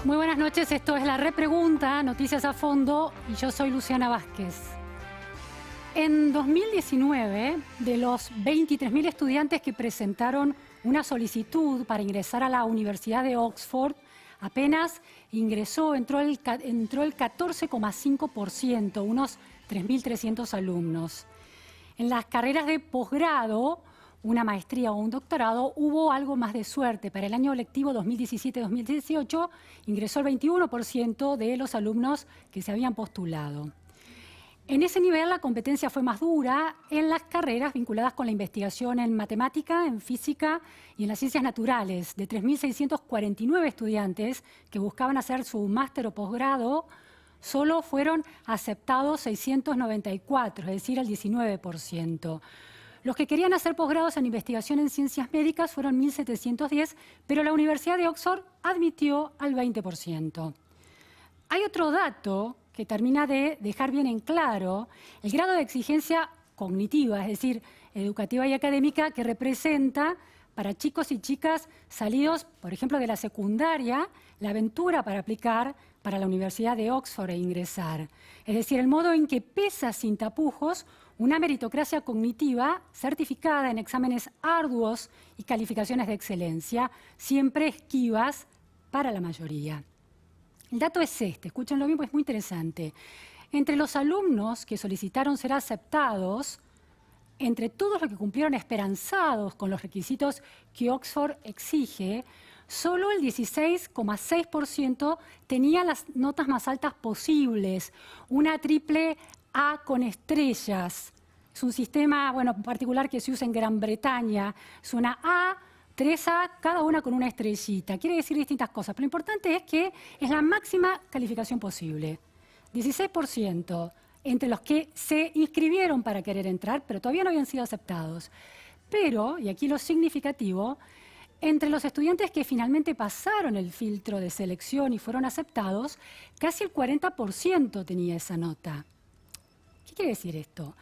Muy buenas noches, esto es La Repregunta, Noticias a Fondo, y yo soy Luciana Vázquez. En 2019, de los 23.000 estudiantes que presentaron una solicitud para ingresar a la Universidad de Oxford, apenas entró el 14,5%, unos 3.300 alumnos. En las carreras de posgrado, una maestría o un doctorado, hubo algo más de suerte. Para el año lectivo 2017-2018 ingresó el 21% de los alumnos que se habían postulado. En ese nivel la competencia fue más dura en las carreras vinculadas con la investigación en matemática, en física y en las ciencias naturales. De 3.649 estudiantes que buscaban hacer su máster o posgrado, solo fueron aceptados 694, es decir, el 19%. Los que querían hacer posgrados en investigación en ciencias médicas fueron 1.710, pero la Universidad de Oxford admitió al 20%. Hay otro dato que termina de dejar bien en claro el grado de exigencia cognitiva, es decir, educativa y académica, que representa para chicos y chicas salidos, por ejemplo, de la secundaria, la aventura para aplicar para la Universidad de Oxford e ingresar. Es decir, el modo en que pesa sin tapujos una meritocracia cognitiva certificada en exámenes arduos y calificaciones de excelencia, siempre esquivas para la mayoría. El dato es este, escúchenlo bien, pues es muy interesante. Entre los alumnos que solicitaron ser aceptados, entre todos los que cumplieron esperanzados con los requisitos que Oxford exige, solo el 16,6% tenía las notas más altas posibles, una triple A con estrellas. Es un sistema, particular que se usa en Gran Bretaña. Es una A, 3A, cada una con una estrellita. Quiere decir distintas cosas, pero lo importante es que es la máxima calificación posible. 16% entre los que se inscribieron para querer entrar, pero todavía no habían sido aceptados. Pero, y aquí lo significativo, entre los estudiantes que finalmente pasaron el filtro de selección y fueron aceptados, casi el 40% tenía esa nota. ¿Qué quiere decir esto?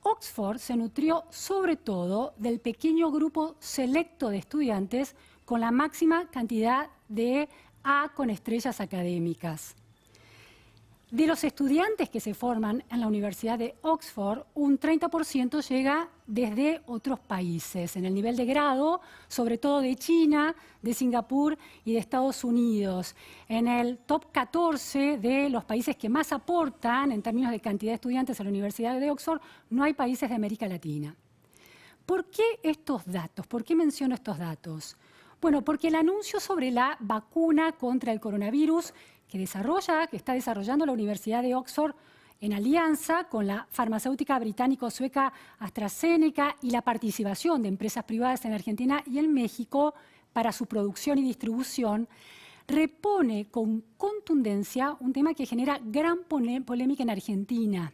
Oxford se nutrió sobre todo del pequeño grupo selecto de estudiantes con la máxima cantidad de A con estrellas académicas. De los estudiantes que se forman en la Universidad de Oxford, un 30% llega desde otros países, en el nivel de grado, sobre todo de China, de Singapur y de Estados Unidos. En el top 14 de los países que más aportan en términos de cantidad de estudiantes a la Universidad de Oxford, no hay países de América Latina. ¿Por qué estos datos? ¿Por qué menciono estos datos? Bueno, porque el anuncio sobre la vacuna contra el coronavirus que está desarrollando la Universidad de Oxford en alianza con la farmacéutica británico-sueca AstraZeneca y la participación de empresas privadas en Argentina y en México para su producción y distribución, repone con contundencia un tema que genera gran polémica en Argentina.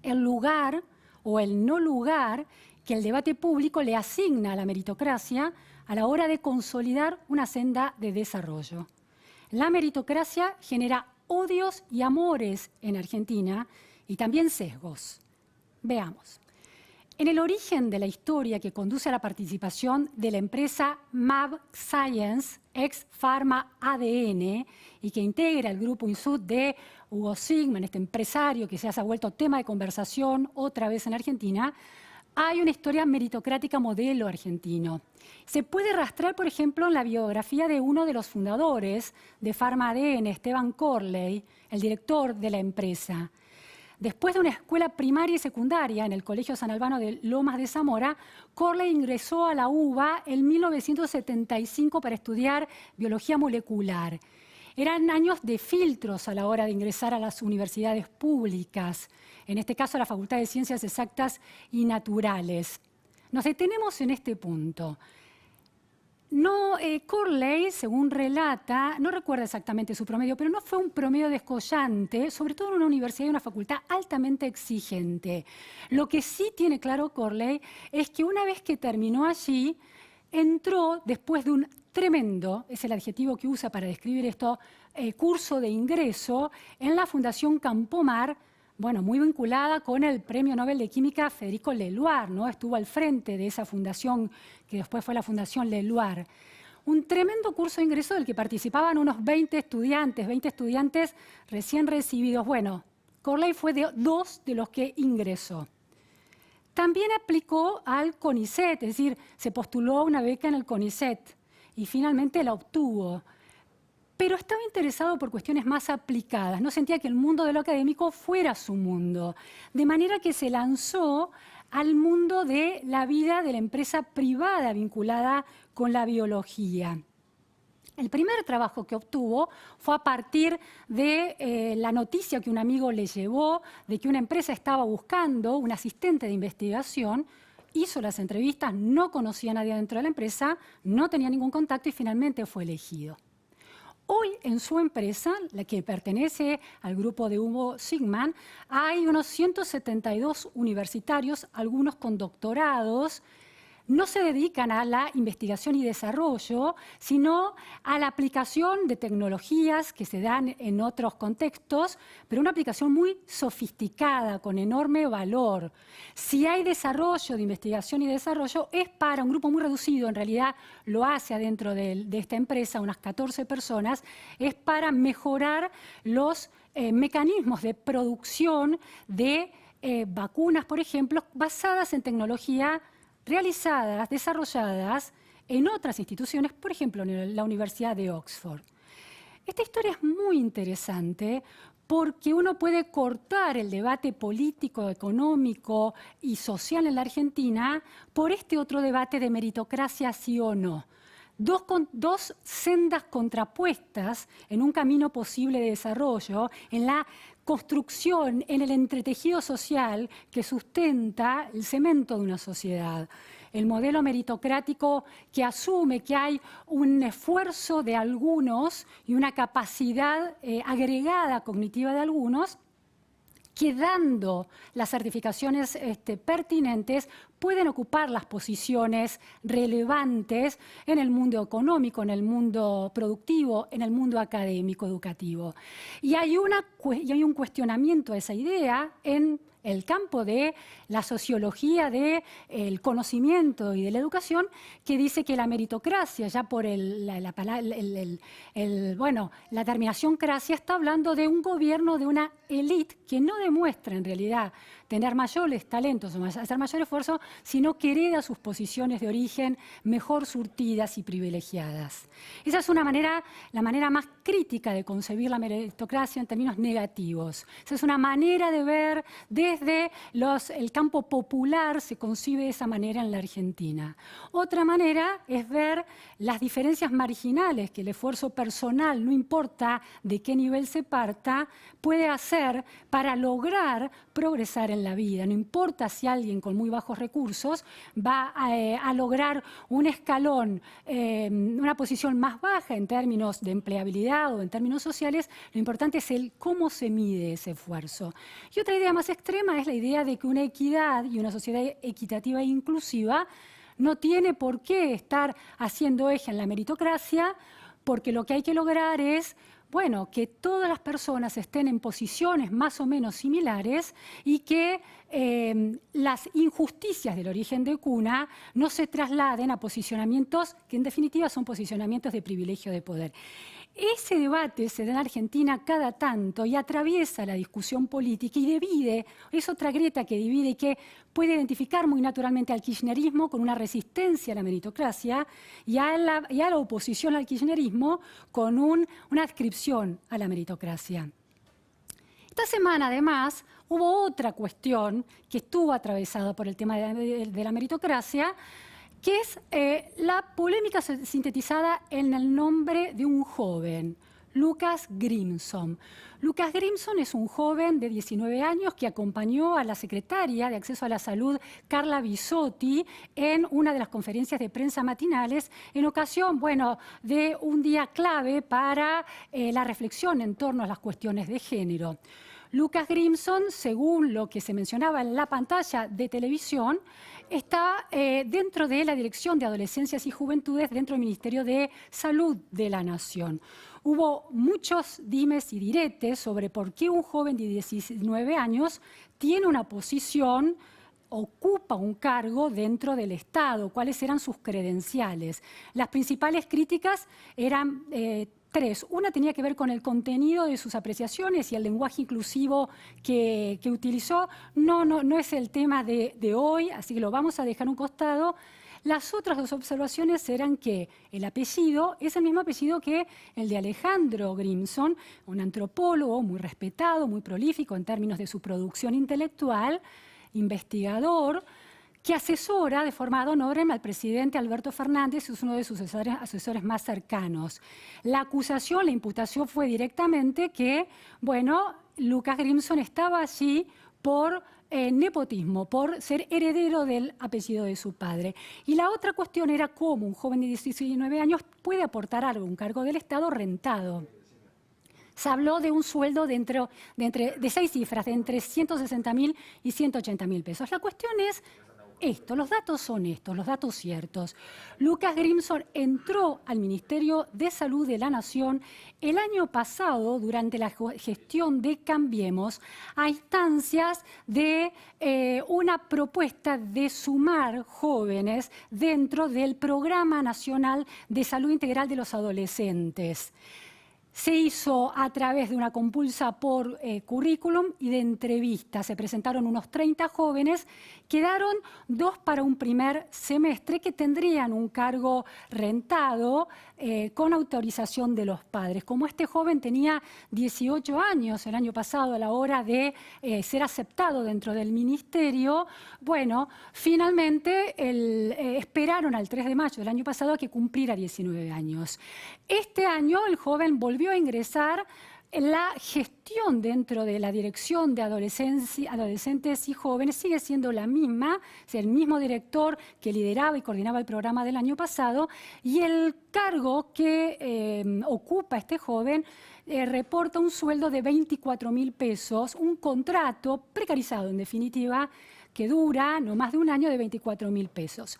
El lugar o el no lugar que el debate público le asigna a la meritocracia a la hora de consolidar una senda de desarrollo. La meritocracia genera odios y amores en Argentina y también sesgos. Veamos. En el origen de la historia que conduce a la participación de la empresa Mab Science, ex Pharma ADN, y que integra el grupo Insud de Hugo Sigman, este empresario que se ha vuelto tema de conversación otra vez en Argentina, hay una historia meritocrática modelo argentino. Se puede rastrear, por ejemplo, en la biografía de uno de los fundadores de Pharma ADN, Esteban Corley, el director de la empresa. Después de una escuela primaria y secundaria en el Colegio San Albano de Lomas de Zamora, Corley ingresó a la UBA en 1975 para estudiar biología molecular. Eran años de filtros a la hora de ingresar a las universidades públicas, en este caso a la Facultad de Ciencias Exactas y Naturales. Nos detenemos en este punto. Corley, según relata, no recuerda exactamente su promedio, pero no fue un promedio descollante, sobre todo en una universidad y una facultad altamente exigente. Lo que sí tiene claro Corley es que una vez que terminó allí, entró después de un tremendo, es el adjetivo que usa para describir esto, curso de ingreso en la Fundación Campomar, muy vinculada con el Premio Nobel de Química Federico Leloir, ¿no? Estuvo al frente de esa fundación que después fue la Fundación Leloir. un tremendo curso de ingreso del que participaban unos 20 estudiantes recién recibidos. Bueno, Corley fue de 2 de los que ingresó. También aplicó al CONICET, es decir, se postuló a una beca en el CONICET y finalmente la obtuvo. Pero estaba interesado por cuestiones más aplicadas, no sentía que el mundo de lo académico fuera su mundo, de manera que se lanzó al mundo de la vida de la empresa privada vinculada con la biología. El primer trabajo que obtuvo fue a partir de la noticia que un amigo le llevó de que una empresa estaba buscando un asistente de investigación. Hizo las entrevistas, no conocía a nadie dentro de la empresa, no tenía ningún contacto y finalmente fue elegido. Hoy en su empresa, la que pertenece al grupo de Hugo Sigman, hay unos 172 universitarios, algunos con doctorados. No se dedican a la investigación y desarrollo, sino a la aplicación de tecnologías que se dan en otros contextos, pero una aplicación muy sofisticada, con enorme valor. Si hay desarrollo de investigación y desarrollo, es para un grupo muy reducido, en realidad lo hace adentro de esta empresa, unas 14 personas, es para mejorar los mecanismos de producción de vacunas, por ejemplo, basadas en tecnología realizadas, desarrolladas en otras instituciones, por ejemplo, en la Universidad de Oxford. Esta historia es muy interesante porque uno puede cortar el debate político, económico y social en la Argentina por este otro debate de meritocracia sí o no. Dos sendas contrapuestas en un camino posible de desarrollo, en la construcción, en el entretejido social que sustenta el cemento de una sociedad. El modelo meritocrático que asume que hay un esfuerzo de algunos y una capacidad agregada cognitiva de algunos, que dando las certificaciones pertinentes pueden ocupar las posiciones relevantes en el mundo económico, en el mundo productivo, en el mundo académico, educativo. Y hay un cuestionamiento a esa idea en el campo de la sociología del conocimiento y de la educación, que dice que la meritocracia, ya por la terminación cracia, está hablando de un gobierno de una élite que no demuestra en realidad tener mayores talentos o hacer mayor esfuerzo, sino que hereda sus posiciones de origen mejor surtidas y privilegiadas. Esa es la manera más crítica de concebir la meritocracia en términos negativos. Esa es una manera de ver desde el campo popular, se concibe de esa manera en la Argentina. Otra manera es ver las diferencias marginales que el esfuerzo personal, no importa de qué nivel se parta, puede hacer para lograr progresar en la vida. No importa si alguien con muy bajos recursos va a lograr un escalón, una posición más baja en términos de empleabilidad o en términos sociales, lo importante es cómo se mide ese esfuerzo. Y otra idea más extrema es la idea de que una equidad y una sociedad equitativa e inclusiva no tiene por qué estar haciendo eje en la meritocracia, porque lo que hay que lograr es que todas las personas estén en posiciones más o menos similares y que las injusticias del origen de cuna no se trasladen a posicionamientos que en definitiva son posicionamientos de privilegio de poder. Ese debate se da en Argentina cada tanto y atraviesa la discusión política y divide, es otra grieta que divide y que puede identificar muy naturalmente al kirchnerismo con una resistencia a la meritocracia y a la oposición al kirchnerismo con una adscripción a la meritocracia. Esta semana, además, hubo otra cuestión que estuvo atravesada por el tema de la meritocracia, que es la polémica sintetizada en el nombre de un joven, Lucas Grimson. Lucas Grimson es un joven de 19 años que acompañó a la secretaria de Acceso a la Salud, Carla Bisotti, en una de las conferencias de prensa matinales, en ocasión, de un día clave para la reflexión en torno a las cuestiones de género. Lucas Grimson, según lo que se mencionaba en la pantalla de televisión, está dentro de la Dirección de Adolescencias y Juventudes dentro del Ministerio de Salud de la Nación. Hubo muchos dimes y diretes sobre por qué un joven de 19 años tiene una posición ocupa un cargo dentro del Estado, cuáles eran sus credenciales. Las principales críticas eran tres. Una tenía que ver con el contenido de sus apreciaciones y el lenguaje inclusivo que utilizó. No es el tema de hoy, así que lo vamos a dejar a un costado. Las otras dos observaciones eran que el apellido es el mismo apellido que el de Alejandro Grimson, un antropólogo muy respetado, muy prolífico en términos de su producción intelectual, investigador, que asesora de forma ad honorem al presidente Alberto Fernández, es uno de sus asesores más cercanos. La acusación, la imputación fue directamente que, bueno, Lucas Grimson estaba allí por nepotismo, por ser heredero del apellido de su padre. Y la otra cuestión era cómo un joven de 19 años puede aportar algo, un cargo del Estado rentado. Se habló de un sueldo de 6 cifras, de entre 160.000 y 180.000 pesos. La cuestión es esto, los datos son estos, los datos ciertos. Lucas Grimson entró al Ministerio de Salud de la Nación el año pasado, durante la gestión de Cambiemos, a instancias de una propuesta de sumar jóvenes dentro del Programa Nacional de Salud Integral de los Adolescentes. Se hizo a través de una compulsa por currículum y de entrevistas. Se presentaron unos 30 jóvenes, quedaron 2 para un primer semestre que tendrían un cargo rentado con autorización de los padres. Como este joven tenía 18 años el año pasado a la hora de ser aceptado dentro del ministerio, bueno, finalmente esperaron al 3 de mayo del año pasado a que cumpliera 19 años. Este año el joven volvió a ingresar. La gestión dentro de la Dirección de Adolescentes y Jóvenes sigue siendo la misma, es el mismo director que lideraba y coordinaba el programa del año pasado, y el cargo que ocupa este joven reporta un sueldo de 24.000 pesos, un contrato precarizado en definitiva, que dura no más de un año, de 24.000 pesos.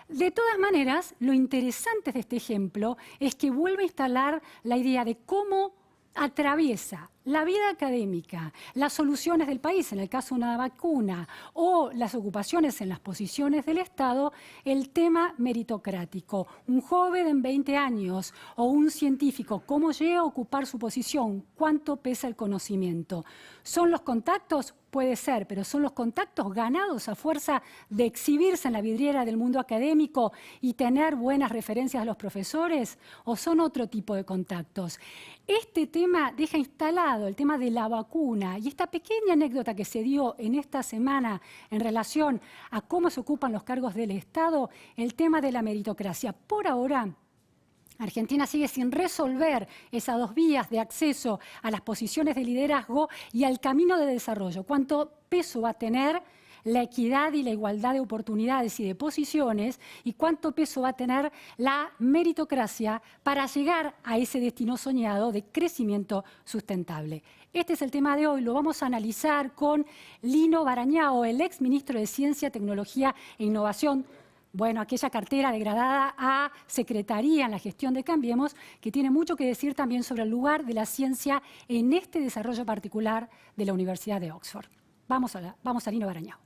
De todas maneras, lo interesante de este ejemplo es que vuelve a instalar la idea de cómo atraviesa la vida académica, las soluciones del país, en el caso de una vacuna, o las ocupaciones en las posiciones del Estado, el tema meritocrático. Un joven en 20 años o un científico, ¿cómo llega a ocupar su posición? ¿Cuánto pesa el conocimiento? ¿Son los contactos? Puede ser, pero ¿son los contactos ganados a fuerza de exhibirse en la vidriera del mundo académico y tener buenas referencias a los profesores? ¿O son otro tipo de contactos? Este tema deja instalado el tema de la vacuna y esta pequeña anécdota que se dio en esta semana en relación a cómo se ocupan los cargos del Estado, el tema de la meritocracia. Por ahora, Argentina sigue sin resolver esas 2 vías de acceso a las posiciones de liderazgo y al camino de desarrollo. ¿Cuánto peso va a tener la equidad y la igualdad de oportunidades y de posiciones? ¿Y cuánto peso va a tener la meritocracia para llegar a ese destino soñado de crecimiento sustentable? Este es el tema de hoy. Lo vamos a analizar con Lino Barañao, el exministro de Ciencia, Tecnología e Innovación. Bueno, aquella cartera degradada a Secretaría en la gestión de Cambiemos, que tiene mucho que decir también sobre el lugar de la ciencia en este desarrollo particular de la Universidad de Oxford. Vamos a Lino Barañao.